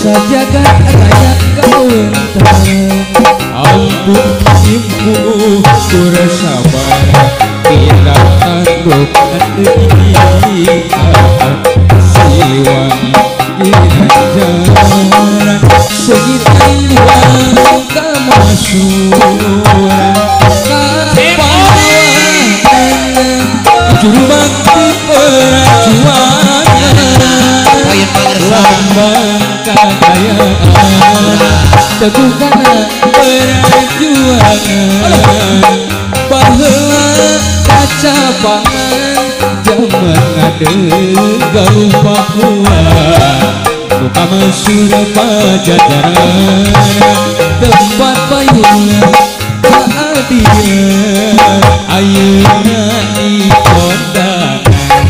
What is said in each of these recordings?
Sajagat raya kau entar ampun ibu bersabar tidak tangguh Siliwangi Ginanjaran segitan luang kamasuran kapawan juru bakti perjuangan lambang kekayaan teguhkan perjuangan baheula kaca pangan jaman ngade galuh Papua luka masuk pajajaran tempat payung keadilan ayeuna di kondangan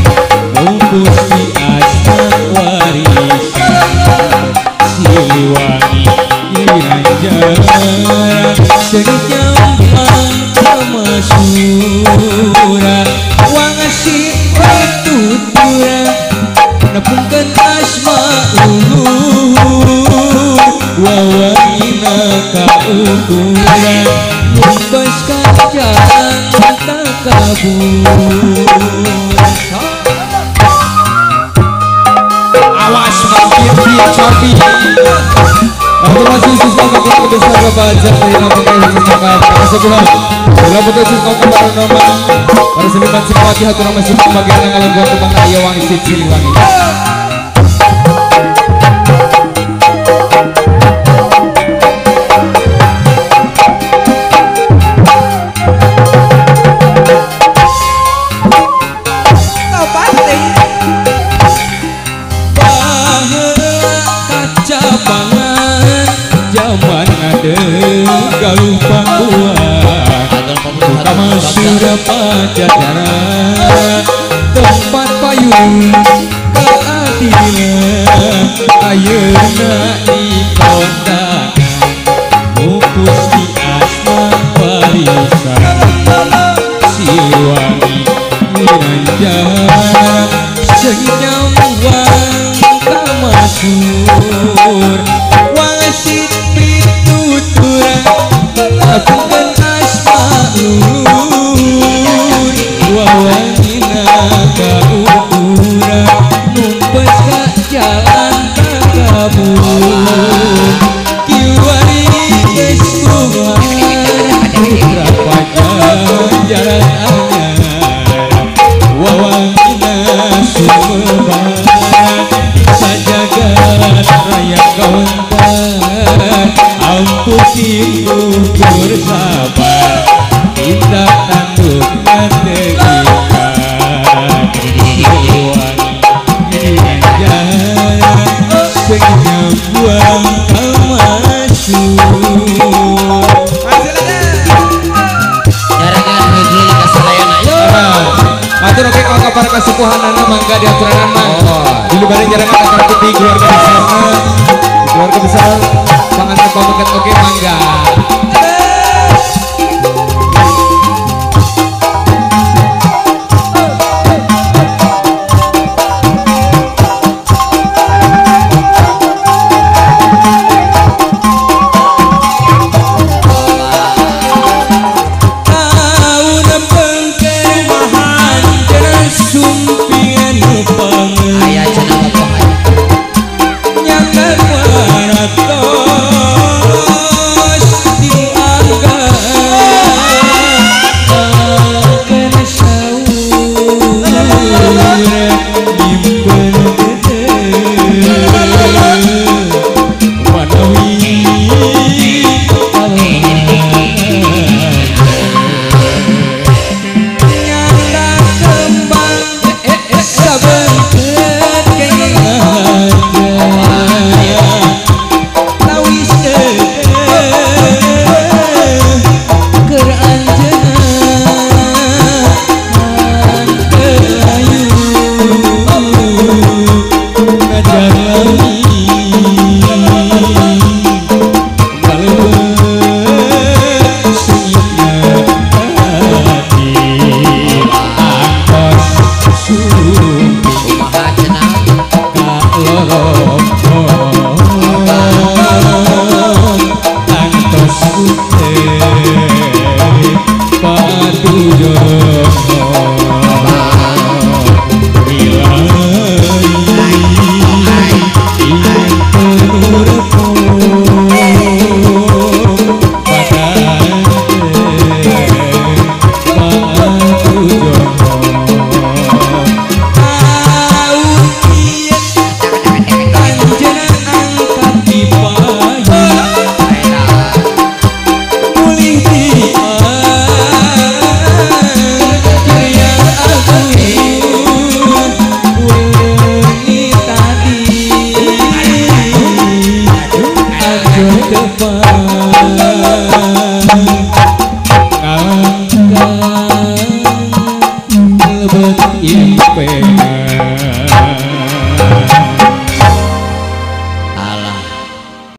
bungkus di asma warisan Siliwangi Ginanjaran sedih nyampang kamasuran wangasih pituturan nepungkeun asma uluhur wawangina kaukuran numpes ka jalan takabur awas mampir cobi aku masih siswa kakak besar Bapak Jatri Lampung khusus kakak sebelum khusus kakak para nama para seniman simpati hatu nama simpang bagian yang alam gua kembang raya wangi Siliwangi galuh Papua luka masuk pajajaran tempat payung keadilan ayeuna di kondangan bungkus di asma warisan Siliwangi Ginanjaran senyawang kamasur wasit pituturan lakukan asma uluhur wawangina kaukuran numpes ka jalan takabur kiwari geus bungar putra pajajaran anyar wawangina sumebar sajagat raya kawentar ampun ibu bersabar tidak tangguh ngadegikan Ginanjaran senyum buang kamasur jarangan hegel kasadayana atur oke kakak para kasupuhanana mangga diaturan mah dulu bareng jarangan akan putih keluarga besar pangan pamungkat oke mangga ayah cenah bapak depan.